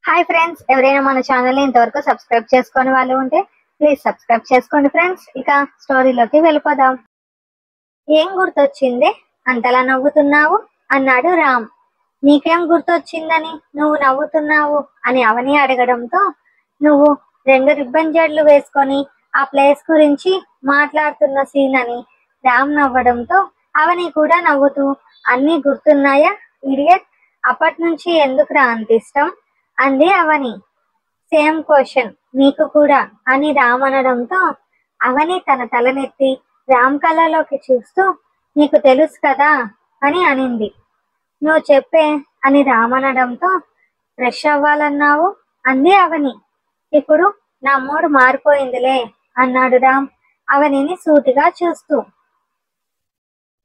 Hi friends, ఎవరైనా మన channel ని ఇంతవరకు సబ్స్క్రైబ్ చేసుకొని వాళ్ళు ఉంటే ప్లీజ్ సబ్స్క్రైబ్ చేసుకోండి ఫ్రెండ్స్. ఇక స్టోరీలోకి వెళ్ళిపోదాం. ఏం గుర్తొచ్చిందే అంతలా నవ్వుతున్నావు అన్నాడు రామ్. నీకేం గుర్తొచ్చిందని నువ్వు నవ్వుతున్నావు అని అవని అడగడంతో, నువ్వు 2 రిబ్బన్ జడలు వేసుకొని ఆ ప్లేస్ గురించి మాట్లాడుతున్న సీన్ అని రామ్ నవ్వడంతో అవని కూడా నవ్వుతూ, అన్నీ గుర్తున్నాయా ఇడియట్, అప్పటి నుంచి ఎందుకురా అంత ఇష్టం అంది అవని. సేమ్ క్వశ్చన్ నీకు కూడా అని రామ్ అనడంతో అవని తన తలనెత్తి రామ్ కళ్ళలోకి చూస్తూ, నీకు తెలుసు కదా అని అనింది. నువ్వు చెప్పే అని రామ్ అనడంతో, ఫ్రెష్ అవ్వాలన్నావు అంది అవని. ఇప్పుడు నా మూడ్ మారిపోయిందిలే అన్నాడు రామ్ అవనిని సూటిగా చూస్తూ.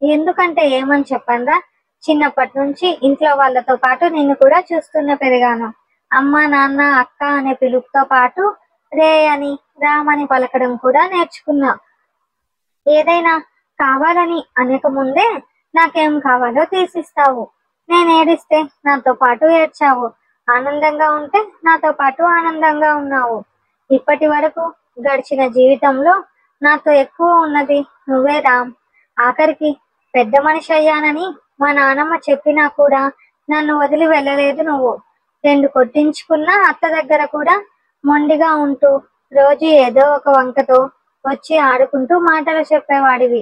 ఎందుకంటే ఏమని చెప్పండ్రా, చిన్నప్పటి నుంచి ఇంట్లో వాళ్ళతో పాటు నిన్ను కూడా చూస్తూనే పెరిగాను. అమ్మ, నాన్న, అక్క అనే పిలుపుతో పాటు రే అని, రామ్ అని పలకడం కూడా నేర్చుకున్నా. ఏదైనా కావాలని అనక ముందే నాకేం కావాలో తీసిస్తావు. నేను ఏడిస్తే నాతో పాటు ఏడ్చావు, ఆనందంగా ఉంటే నాతో పాటు ఆనందంగా ఉన్నావు. ఇప్పటి వరకు గడిచిన జీవితంలో నాతో ఎక్కువ ఉన్నది నువ్వే రామ్. ఆఖరికి పెద్ద మనిషి అయ్యానని మా నాన్నమ్మ చెప్పినా కూడా నన్ను వదిలి వెళ్ళలేదు నువ్వు. 2 కొట్టించుకున్న అత్త దగ్గర కూడా మొండిగా ఉంటూ రోజు ఏదో ఒక వంకతో వచ్చి ఆడుకుంటూ మాటలు చెప్పేవాడివి.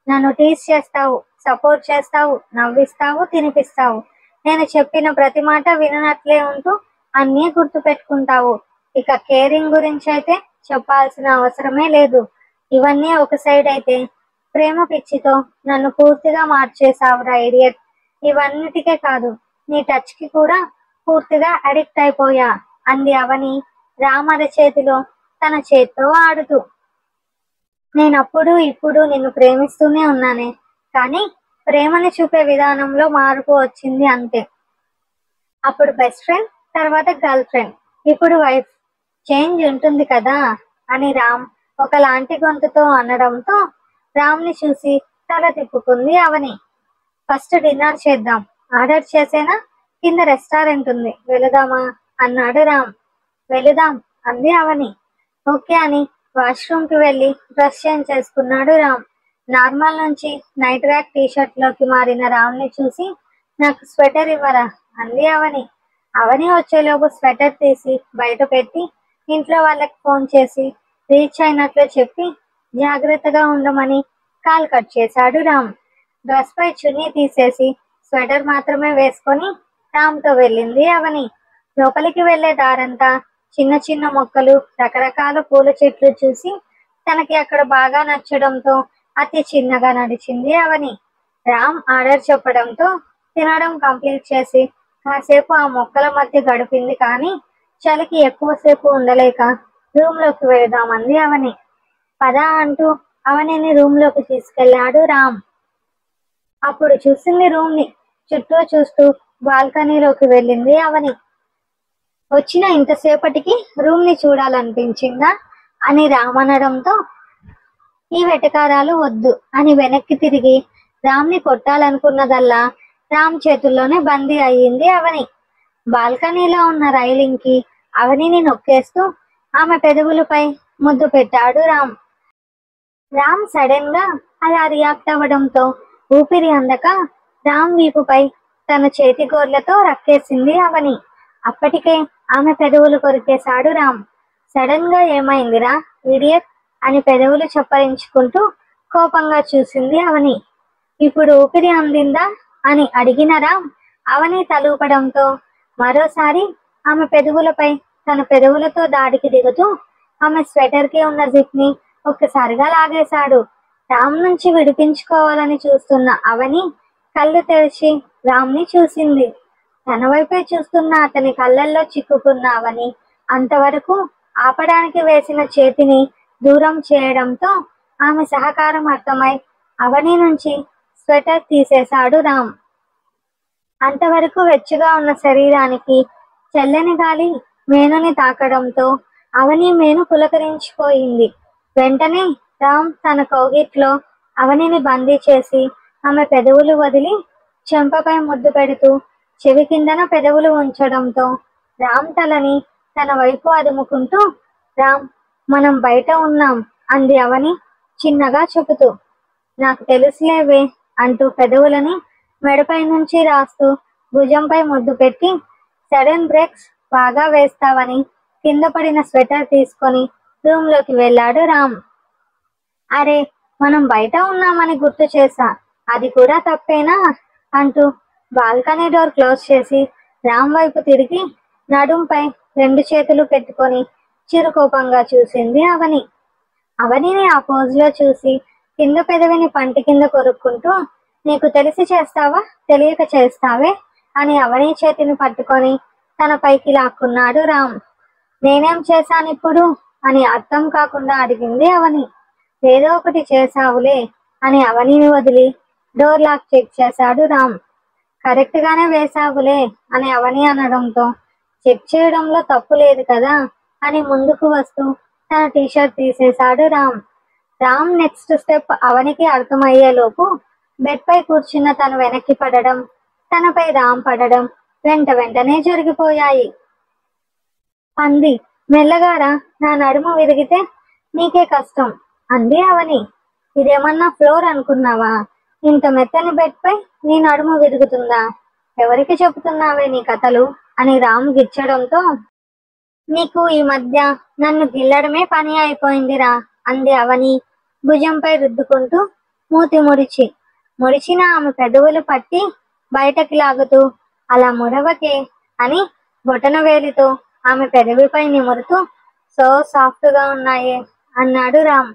నన్ను టీస్ చేస్తావు, సపోర్ట్ చేస్తావు, నవ్విస్తావు, తినిపిస్తావు. నేను చెప్పిన ప్రతి మాట విననట్లే ఉంటూ అన్నీ గుర్తు పెట్టుకుంటావు. ఇక కేరింగ్ గురించి అయితే చెప్పాల్సిన అవసరమే లేదు. ఇవన్నీ ఒక సైడ్ అయితే, ప్రేమ పిచ్చితో నన్ను పూర్తిగా మార్చేసావురా ఇడియట్. ఇవన్నిటికే కాదు, నీ టచ్ కి కూడా పూర్తిగా అడిక్ట్ అయిపోయా అంది అవని రామ్ అరచేతిలో తన చేత్తో ఆడుతూ. నేనప్పుడు ఇప్పుడు నిన్ను ప్రేమిస్తూనే ఉన్నానే, కానీ ప్రేమని చూపే విధానంలో మార్పు వచ్చింది అంతే. అప్పుడు బెస్ట్ ఫ్రెండ్, తర్వాత గర్ల్ ఫ్రెండ్, ఇప్పుడు వైఫ్. చేంజ్ ఉంటుంది కదా అని రామ్ ఒకలాంటి గొంతుతో అనడంతో రామ్ని చూసి తల తిప్పుకుంది అవని. ఫస్ట్ డిన్నర్ చేద్దాం, ఆర్డర్ చేసేనా, కింద రెస్టారెంట్ ఉంది వెళదామా అన్నాడు రామ్. వెళదాం అంది అవని. ఓకే అని వాష్రూమ్ కి వెళ్లి డ్రెస్ చేంజ్ చేసుకున్నాడు రామ్. నార్మల్ నుంచి నైట్ ర్యాక్ టీషర్ట్ లోకి మారిన రామ్ ని చూసి, నాకు స్వెటర్ ఇవ్వరా అంది అవని. అవని వచ్చేలోపు స్వెటర్ తీసి బయట పెట్టి ఇంట్లో వాళ్ళకి ఫోన్ చేసి రీచ్ అయినట్లు చెప్పి జాగ్రత్తగా ఉండమని కాల్ కట్ చేశాడు రామ్. డ్రెస్ పై చున్నీ తీసేసి స్వెటర్ మాత్రమే వేసుకొని రామ్ తో వెళ్ళింది అవని. లోపలికి వెళ్లే దారంతా చిన్న చిన్న మొక్కలు, రకరకాల పూల చెట్లు చూసి తనకి అక్కడ బాగా నచ్చడంతో అతి చిన్నగా నడిచింది అవని. రామ్ ఆర్డర్ చెప్పడంతో తినడం కంప్లీట్ చేసి కాసేపు ఆ మొక్కల మధ్య గడిపింది. కానీ చలికి ఎక్కువసేపు ఉండలేక రూమ్ లోకి వెళదామంది అవని. పద అంటూ అవనిని రూమ్ లోకి తీసుకెళ్లాడు రామ్. అప్పుడు చూసింది రూమ్ ని. చుట్టూ చూస్తూ బాల్కనీలోకి వెళ్ళింది అవని. వచ్చిన ఇంతసేపటికి రూమ్ ని చూడాలనిపించిందా అని రామ్ అనడంతో, ఈ వెటకారాలు వద్దు అని వెనక్కి తిరిగి రామ్ ని కొట్టాలనుకున్నదల్లా రామ్ చేతుల్లోనే బందీ అయ్యింది అవని. బాల్కనీలో ఉన్న రైలింగ్ కి అవనిని నొక్కేస్తూ ఆమె పెదవులపై ముద్దు పెట్టాడు రామ్. రామ్ సడన్ గా అలా రియాక్ట్ అవ్వడంతో ఊపిరి అందక రామ్ వీపుపై తన చేతి గోర్లతో రక్కేసింది అవని. అప్పటికే ఆమె పెదవులు కొరికేశాడు రామ్. సడన్ గా ఏమైందిరా ఇడియట్ అని పెదవులు చప్పరించుకుంటూ కోపంగా చూసింది అవని. ఇప్పుడు ఊపిరి అందిందా అని అడిగిన రామ్ అవని తలూపడంతో మరోసారి ఆమె పెదవులపై తన పెదవులతో దాడికి దిగుతూ ఆమె స్వెటర్ కి ఉన్న జిప్ ని ఒక్కసారిగా లాగేశాడు. రామ్ నుంచి విడిపించుకోవాలని చూస్తున్న అవని కళ్ళు తెరిచి రామ్ ని చూసింది. తన వైపే చూస్తున్న అతని కళ్ళల్లో చిక్కుకున్న అవని అంతవరకు ఆపడానికి వేసిన చేతిని దూరం చేయడంతో ఆమె సహకారం అర్థమై అవని నుంచి స్వెటర్ తీసేశాడు రామ్. అంతవరకు వెచ్చగా ఉన్న శరీరానికి చల్లని గాలి మేనుని తాకడంతో అవని మేను పులకరించిపోయింది. వెంటనే రామ్ తన కౌగిట్లో అవనిని బందీ చేసి ఆమె పెదవులు వదిలి చెంపపై ముద్దు పెడుతూ చెవి కిందన పెదవులు ఉంచడంతో రామ్ తలని తన వైపు అదుముకుంటూ, రామ్, మనం బయట ఉన్నాం అంది అవని చిన్నగా చెబుతూ. నాకు తెలుసులేవే అంటూ పెదవులని మెడపై నుంచి రాస్తూ భుజంపై ముద్దు పెట్టి, సడన్ బ్రేక్స్ బాగా వేస్తావని కింద పడిన స్వెటర్ తీసుకొని రూమ్ లోకి వెళ్ళాడు రామ్. అరే, మనం బయట ఉన్నామని గుర్తు చేశా, అది కూడా తప్పేనా అంటూ బాల్కనీ డోర్ క్లోజ్ చేసి రామ్ వైపు తిరిగి నడుంపై 2 చేతులు పెట్టుకొని చిరుకోపంగా చూసింది అవని. అవనిని ఆ పోజులో చూసి కింద పెదవిని పంటి కింద కొరుక్కుంటూ, నీకు తెలిసి చేస్తావా తెలియక చేస్తావే అని అవని చేతిని పట్టుకొని తన పైకి లాక్కున్నాడు రామ్. నేనేం చేశానిప్పుడు అని అర్థం కాకుండా అడిగింది అవని. ఏదో ఒకటి చేశావులే అని అవనిని వదిలి డోర్ లాక్ చెక్ చేశాడు రామ్. కరెక్ట్ గానే వేశావులే అని అవని అనడంతో, చెక్ చేయడంలో తప్పు లేదు కదా అని ముందుకు వస్తూ తన టీషర్ట్ తీసేశాడు రామ్. రామ్ నెక్స్ట్ స్టెప్ అవనికి అర్థమయ్యేలోపు బెడ్ పై కూర్చున్న తను వెనక్కి పడడం, తనపై రామ్ పడడం వెంటనే జరిగిపోయాయి. అంది, మెల్లగారా, నా నడుము విరిగితే నీకే కష్టం అంది అవని. ఇదేమన్నా ఫ్లోర్ అనుకున్నావా? ఇంత మెత్తని బెడ్ పై నీ నడుము విరుగుతుందా? ఎవరికి చెబుతున్నావే నీ కథలు అని రామ్ గిచ్చడంతో, నీకు ఈ మధ్య నన్ను గిల్లడమే పని అయిపోయిందిరా అంది అవని భుజంపై రుద్దుకుంటూ మూతి ముడిచిన ఆమె పెదవులు పట్టి బయటకి లాగుతూ, అలా ముడవకే అని బొటన వేలితో ఆమె పెదవిపై నిమురుతూ, సో సాఫ్ట్ గా ఉన్నాయే అన్నాడు రామ్.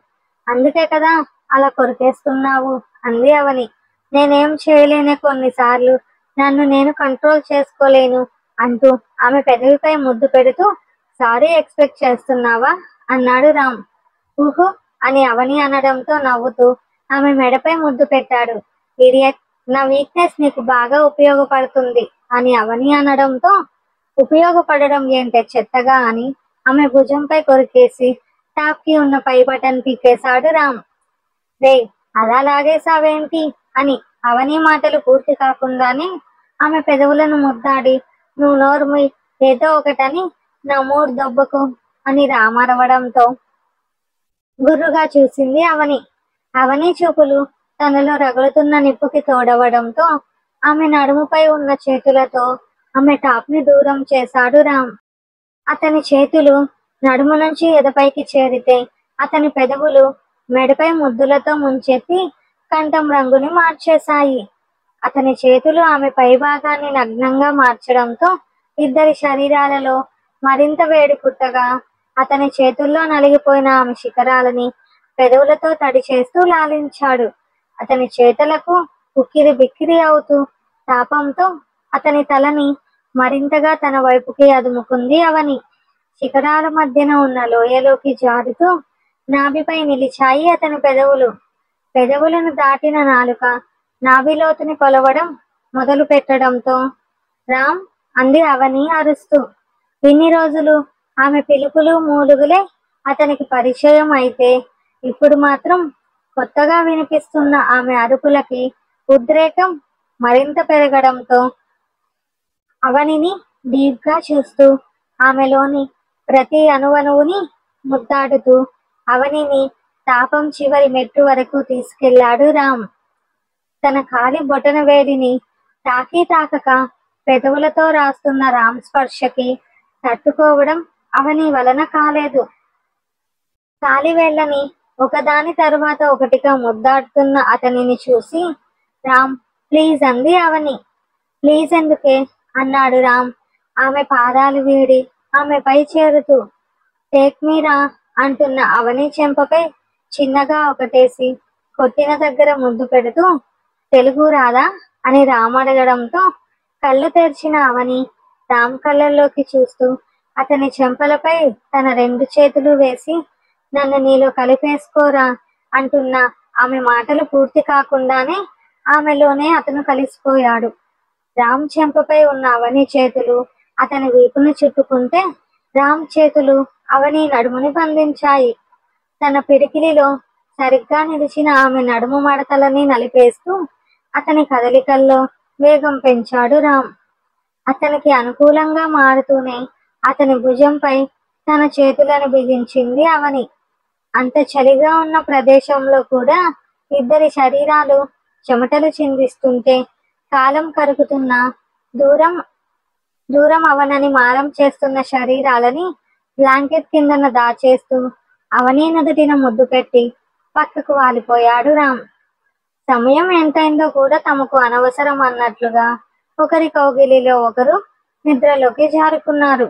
అందుకే కదా అలా కొరికేస్తున్నావు అంది అవని. నేనేం చేయలేనే, కొన్నిసార్లు నన్ను నేను కంట్రోల్ చేసుకోలేను అంటూ ఆమె పెదవిపై ముద్దు పెడుతూ, సారీ ఎక్స్పెక్ట్ చేస్తున్నావా అన్నాడు రామ్. ఊహు అని అవని అనడంతో నవ్వుతూ ఆమె మెడపై ముద్దు పెట్టాడు. ఇడియట్, నా వీక్నెస్ నీకు బాగా ఉపయోగపడుతుంది అని అవని అనడంతో, ఉపయోగపడడం ఏంటే చెత్తగా అని ఆమె భుజంపై కొరికేసి టాప్ కి ఉన్న పై బటన్ పీకేశాడు రామ్. రే, అలా లాగేశావేంటి అని అవని మాటలు పూర్తి కాకుండానే ఆమె పెదవులను ముద్దాడి, నువ్వు నోర్మి, ఏదో ఒకటని నా మూడ్ దెబ్బకు అని రామరవడంతో గుర్రుగా చూసింది అవని. అవని చూపులు తనలో రగులుతున్న నిప్పుకి తోడవడంతో ఆమె నడుముపై ఉన్న చేతులతో ఆమె టాప్ ని దూరం చేశాడు రామ్. అతని చేతులు నడుము నుంచి ఎదపైకి చేరితే అతని పెదవులు మెడపై ముద్దులతో ముంచెత్తి కంఠం రంగుని మార్చేశాయి. అతని చేతులు ఆమె పై భాగాన్ని నగ్నంగా మార్చడంతో ఇద్దరి శరీరాలలో మరింత వేడి పుట్టగా అతని చేతుల్లో నలిగిపోయిన ఆమె శిఖరాలని పెదవులతో తడి చేస్తూ లాలించాడు. అతని చేతులకు ఉక్కిరి బిక్కిరి అవుతూ తాపంతో అతని తలని మరింతగా తన వైపుకి అదుముకుంది అవని. శిఖరాల మధ్యన ఉన్న లోయలోకి జారుతూ నాభిపై నిలిచాయి అతని పెదవులు. పెదవులను దాటిన నాలుక నాభిలోతుని కొలవడం మొదలు పెట్టడంతో, రామ్ అంది అవని అరుస్తూ. ఇన్ని రోజులు ఆమె పిలుపులు మూలుగులే అతనికి పరిచయం అయితే ఇప్పుడు మాత్రం కొత్తగా వినిపిస్తున్న ఆమె అరుపులకి ఉద్రేకం మరింత పెరగడంతో అవనిని డీప్ గా చూస్తూ ఆమెలోని ప్రతి అణువణువుని ముద్దాడుతూ అవనిని తాపం చివరి మెట్టు వరకు తీసుకెళ్లాడు రామ్. తన కాలి బొటన వేడిని తాకక పెదవులతో రాస్తున్న రామ్ స్పర్శకి తట్టుకోవడం అవని వలన కాలేదు. కాలి వేళ్ళని ఒకదాని తరువాత ఒకటిగా ముద్దాడుతున్న అతనిని చూసి, రామ్ ప్లీజ్ అంది అవని. ప్లీజ్ ఎందుకే అన్నాడు రామ్ ఆమె పాదాలు వీడి ఆమె పై చేరుతూ. టేక్ మీరా అంటున్న అవని చెంపపై చిన్నగా ఒకటేసి కొట్టిన దగ్గర ముద్దు పెడుతూ, తెలుగు రాదా అని రామ్ అడగడంతో కళ్ళు తెరిచిన అవని రామ్ కళ్ళల్లోకి చూస్తూ అతని చెంపలపై తన 2 చేతులు వేసి, నన్ను నీలో కలిపేసుకోరా అంటున్న ఆమె మాటలు పూర్తి కాకుండానే ఆమెలోనే అతను కలిసిపోయాడు. రామ్ చెంపపై ఉన్న అవని చేతులు అతని వీపును చుట్టుకుంటే రామ్ చేతులు అవని నడుముని బంధించాయి. తన పిడికిలిలో సరిగ్గా నిలిచిన ఆమె నడుము మడతలని నలిపేస్తూ అతని కదలికల్లో వేగం పెంచాడు రామ్. అతనికి అనుకూలంగా మారుతూనే అతని భుజంపై తన చేతులను బిగించింది అవని. అంత చలిగా ఉన్న ప్రదేశంలో కూడా ఇద్దరి శరీరాలు చెమటలు చిందిస్తుంటే కాలం కరుగుతున్న దూరం దూరం అవనని మారం చేస్తున్న శరీరాలని బ్లాంకెట్ కిందన దాచేస్తూ అవని నుదుటిన ముద్దు పెట్టి పక్కకు వాలిపోయాడు రామ్. సమయం ఎంతైందో కూడా తమకు అనవసరం అన్నట్లుగా ఒకరి కౌగిలిలో ఒకరు నిద్రలోకి జారుకున్నారు.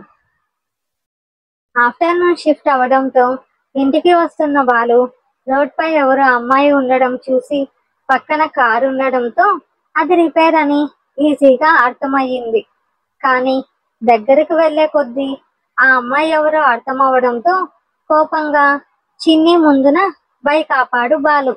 ఆఫ్టర్నూన్ షిఫ్ట్ అవడంతో ఇంటికి వస్తున్న బాలు రోడ్పై ఎవరో అమ్మాయి ఉండడం చూసి పక్కన కారు ఉండడంతో అది రిపేర్ అని ఈజీగా అర్థమయ్యింది. కానీ దగ్గరకు వెళ్లే కొద్దీ ఆ అమ్మాయి ఎవరో అర్థమవడంతో కోపంగా చిన్ని ముందున బైక్ ఆపాడు బాలు.